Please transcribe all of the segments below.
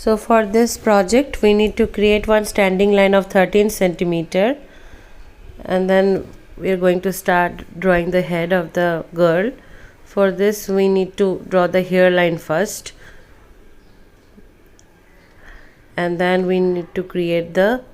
So for this project we need to create one standing line of 13 centimeter, and then we are going to start drawing the head of the girl. For this we need to draw the hairline first, and then we need to create the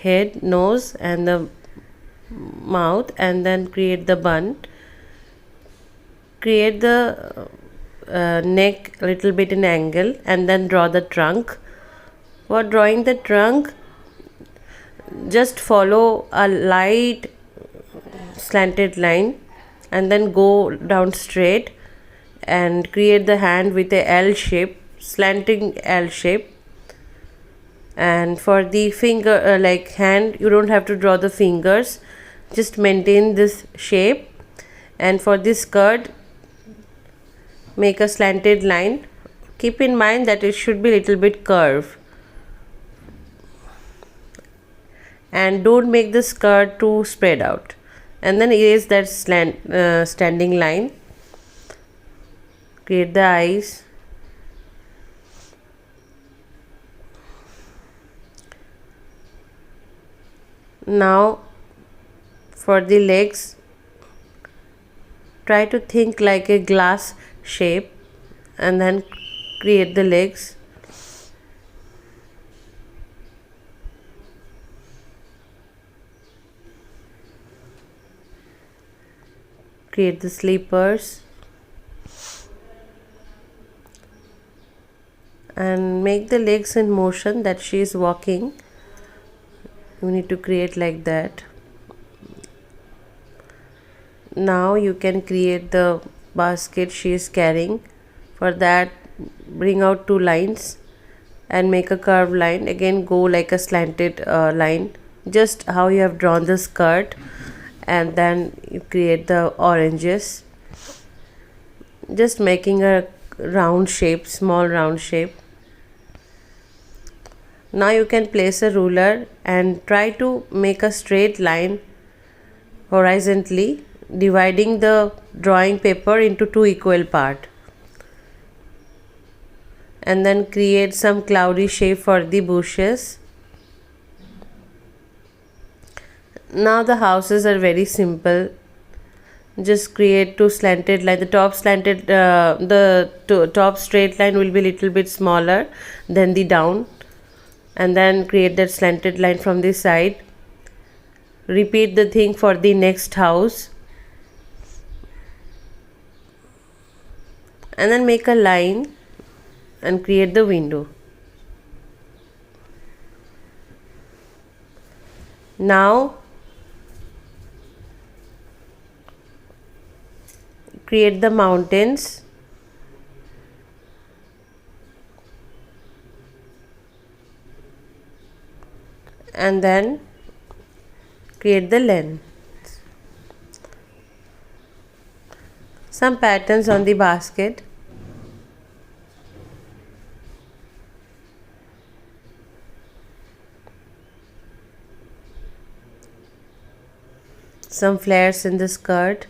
head, nose and the mouth, and then create the bun. Create the neck a little bit in angle, and then draw the trunk. For drawing the trunk, just follow a light slanted line and then go down straight and create the hand with a L shape, slanting L shape. And for the finger like hand, you don't have to draw the fingers, just maintain this shape. And for this skirt, make a slanted line. Keep in mind that it should be little bit curved, and don't make the skirt too spread out. And then erase that standing line. Create the eyes. Now for the legs, try to think like a glass shape and then create the legs. Create the slippers and make the legs in motion that she is walking. You need to create like that. Now you can create the basket she is carrying. For that, bring out two lines and make a curved line. Again, go like a slanted line, just how you have drawn the skirt. And then you create the oranges, just making a round shape, small round shape. Now you can place a ruler and try to make a straight line horizontally, dividing the drawing paper into two equal parts, and then create some cloudy shape for the bushes. Now the houses are very simple. Just create two slanted line. The top slanted top straight line will be little bit smaller than the down, and then create that slanted line from this side. Repeat the thing for the next house, and then make a line and create the window. Now create the mountains, and then create the lens. Some patterns on the basket. Some flares in the skirt.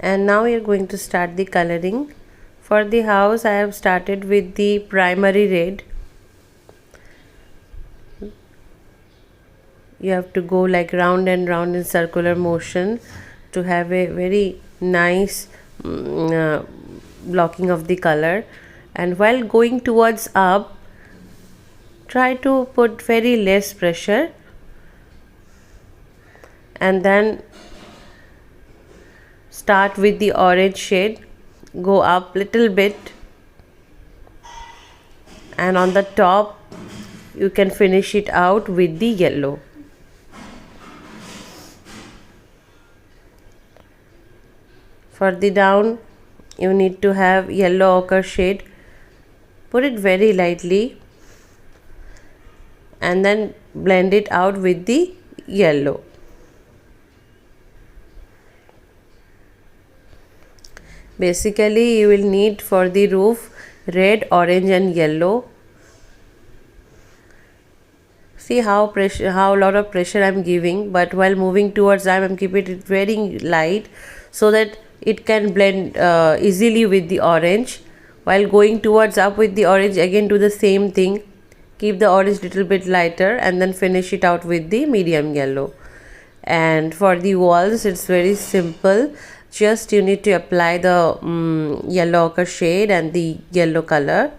And now we are going to start the coloring. For the house, I have started with the primary red. You have to go like round and round in circular motion to have a very nice blocking of the color. And while going towards up, try to put very less pressure, and then start with the orange shade, go up little bit, and on the top you can finish it out with the yellow. For the down, you need to have yellow ochre shade. Put it very lightly and then blend it out with the yellow. Basically, you will need for the roof red, orange and yellow. See how lot of pressure I am giving, but while moving towards I am keeping it very light so that it can blend easily with the orange. While going towards up with the orange, again do the same thing. Keep the orange little bit lighter and then finish it out with the medium yellow. And for the walls, it's very simple. Just you need to apply the yellow ochre shade and the yellow color.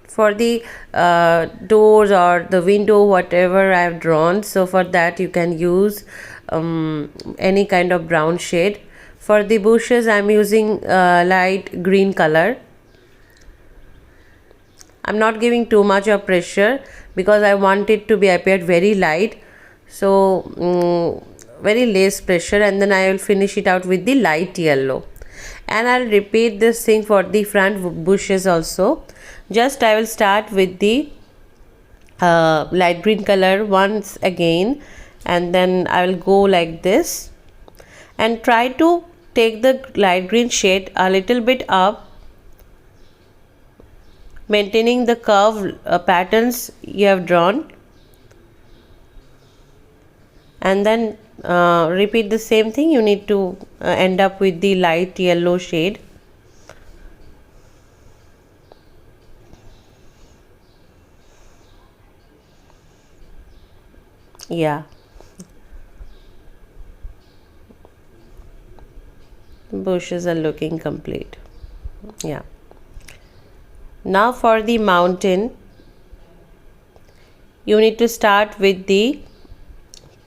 For the doors or the window, whatever I have drawn, so for that you can use any kind of brown shade. For the bushes, I am using light green color. I'm not giving too much of pressure because I want it to be appeared very light, so very less pressure, and then I will finish it out with the light yellow. And I'll repeat this thing for the front bushes also. Just I will start with the light green color once again, and then I will go like this and try to take the light green shade a little bit up, maintaining the curve patterns you have drawn, and then repeat the same thing. You need to end up with the light yellow shade. Yeah, bushes are looking complete. Yeah, now for the mountain, you need to start with the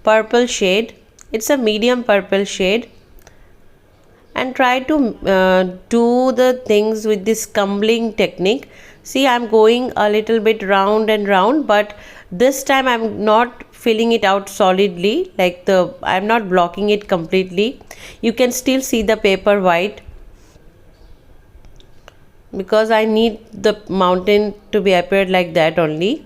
purple shade. It's a medium purple shade, and try to do the things with this scumbling technique. See, I'm going a little bit round and round, but this time I'm not filling it out solidly, like I'm not blocking it completely. You can still see the paper white because I need the mountain to be appeared like that only.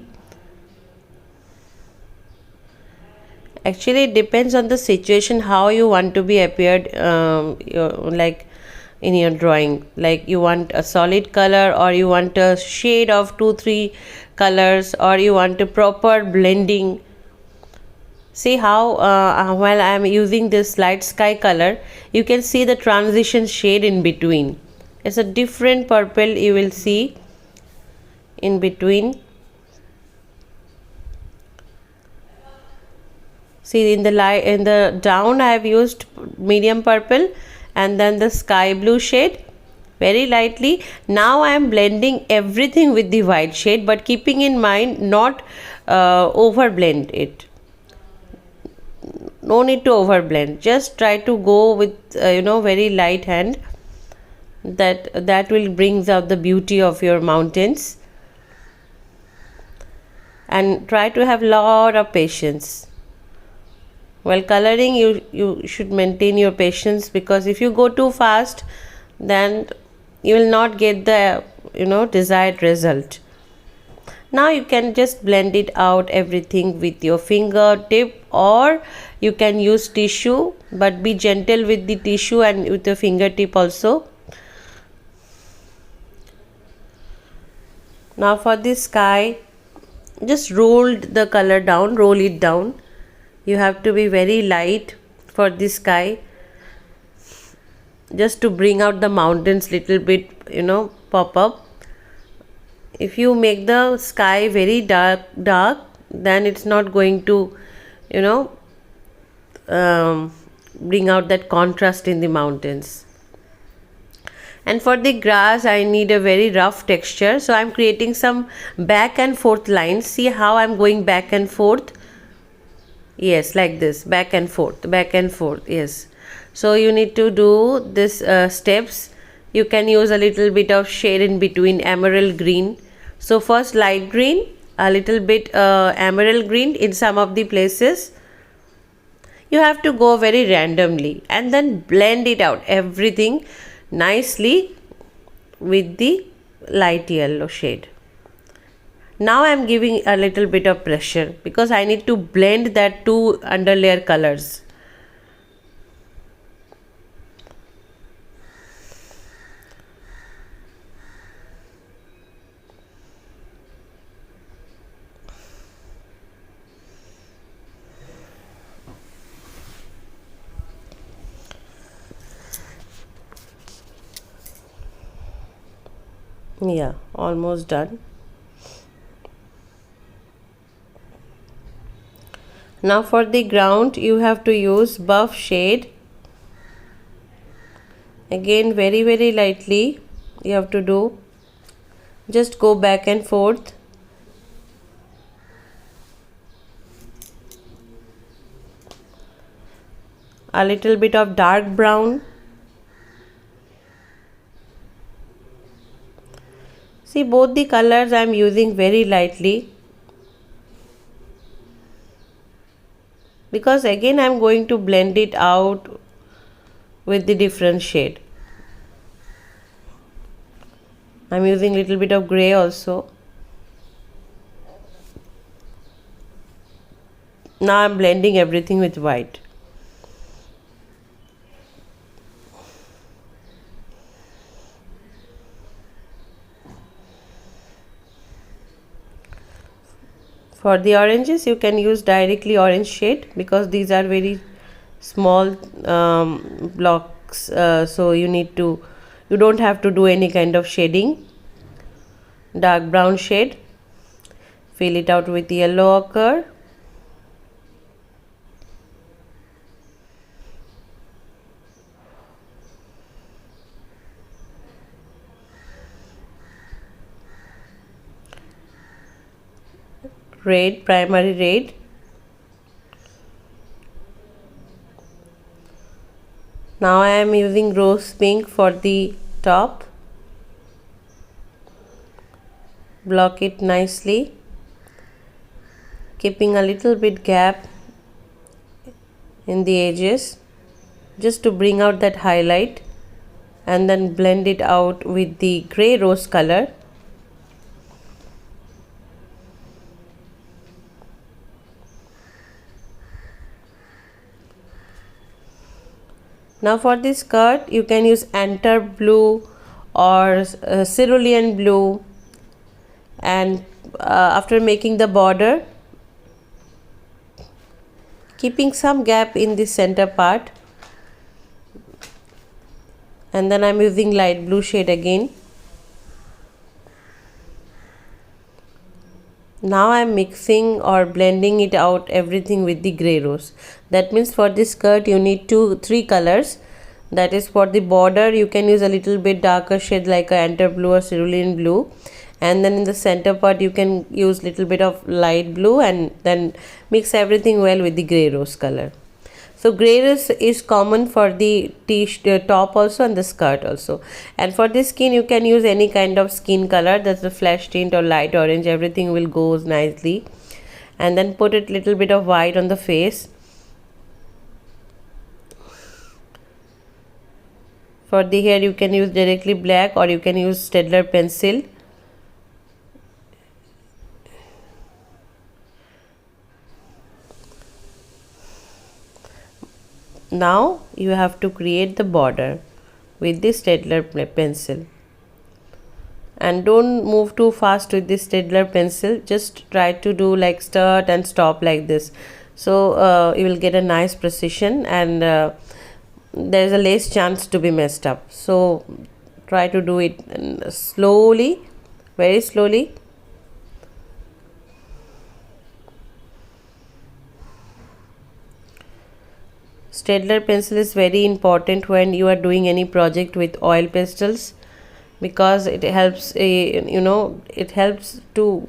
Actually, it depends on the situation how you want to be appeared, like in your drawing. Like you want a solid color, or you want a shade of 2-3 colors, or you want a proper blending. See how while I am using this light sky color, you can see the transition shade in between. It's a different purple you will see in between. See, in the down I have used medium purple, and then the sky blue shade very lightly. Now I am blending everything with the white shade, but keeping in mind not over blend it. No need to over blend. Just try to go with very light hand. That will brings out the beauty of your mountains. And try to have lot of patience. While coloring, you should maintain your patience, because if you go too fast, then you will not get the desired result. Now you can just blend it out everything with your fingertip, or you can use tissue, but be gentle with the tissue and with your fingertip also. Now for this sky, just roll the color down, roll it down. You have to be very light for this sky, just to bring out the mountains little bit, pop up. If you make the sky very dark, then it's not going to bring out that contrast in the mountains. And for the grass, I need a very rough texture, so I'm creating some back and forth lines. See how I'm going back and forth. Yes, like this, back and forth, back and forth. Yes, so you need to do this steps. You can use a little bit of shade in between, emerald green. So first light green, a little bit emerald green in some of the places. You have to go very randomly and then blend it out everything nicely with the light yellow shade. Now I am giving a little bit of pressure because I need to blend that two underlayer colors. Yeah, almost done. Now for the ground you have to use buff shade. Again, very lightly you have to do. Just go back and forth. A little bit of dark brown. See, both the colors I am using very lightly, because again I am going to blend it out with the different shade. I am using little bit of gray also. Now I am blending everything with white. For the oranges you can use directly orange shade, because these are very small blocks, so you don't have to do any kind of shading. Dark brown shade, fill it out with yellow ochre. Red, primary red. Now I am using rose pink for the top. Block it nicely, keeping a little bit gap in the edges just to bring out that highlight, and then blend it out with the gray rose color. Now for this skirt you can use antar blue or cerulean blue, and after making the border, keeping some gap in the center part, and then I'm using light blue shade again. Now I'm mixing or blending it out everything with the gray rose. That means for this skirt you need 3 colors. That is, for the border you can use a little bit darker shade like a antar blue or cerulean blue, and then in the center part you can use little bit of light blue, and then mix everything well with the gray rose color. So gray rose is common for the top also and the skirt also. And for this skin you can use any kind of skin color, that's the flesh tint or light orange, everything will go nicely. And then put a little bit of white on the face. For the hair you can use directly black, or you can use Staedtler pencil. Now you have to create the border with this Staedtler pencil, and don't move too fast with this Staedtler pencil. Just try to do like start and stop like this, so you will get a nice precision, and there is a less chance to be messed up. So try to do it slowly, very slowly. Staedtler pencil is very important when you are doing any project with oil pastels, because it helps it helps to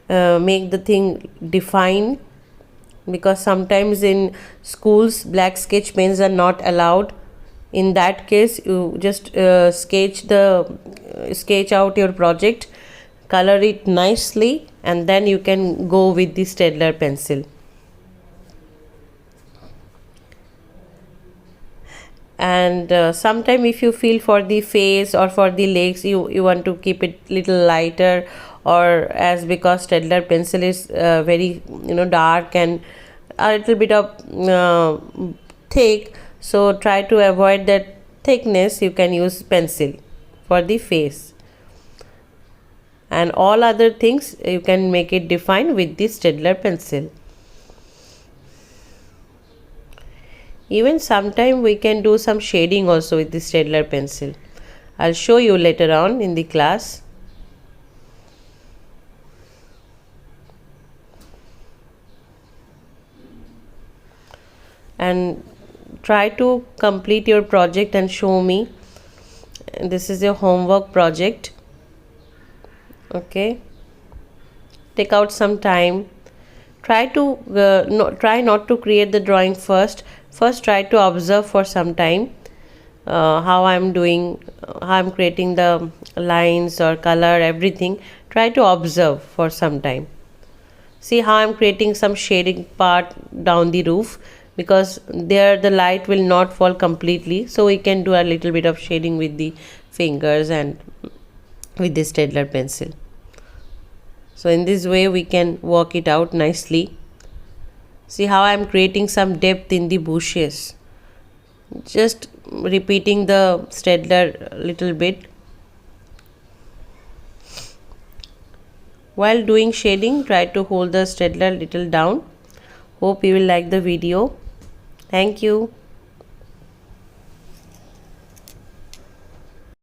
make the thing define, because sometimes in schools black sketch pens are not allowed. In that case you just sketch out your project, color it nicely, and then you can go with the Staedtler pencil. And sometime if you feel for the face or for the legs you want to keep it little lighter, or as because Staedtler pencil is very dark and a little bit of thick, so try to avoid that thickness. You can use pencil for the face, and all other things you can make it define with the Staedtler pencil. Even sometime we can do some shading also with the Staedtler pencil. I'll show you later on in the class. and try to complete your project and show me. This is your homework project. Okay, take out some time. Try to try not to create the drawing first try to observe for some time how I'm doing, how I'm creating the lines or color, everything. Try to observe for some time. See how I'm creating some shading part down the roof, because there the light will not fall completely, so we can do a little bit of shading with the fingers and with the Staedtler pencil. So in this way we can work it out nicely. See how I am creating some depth in the bushes, just repeating the Staedtler a little bit. While doing shading, try to hold the Staedtler little down. Hope you will like the video. Thank you.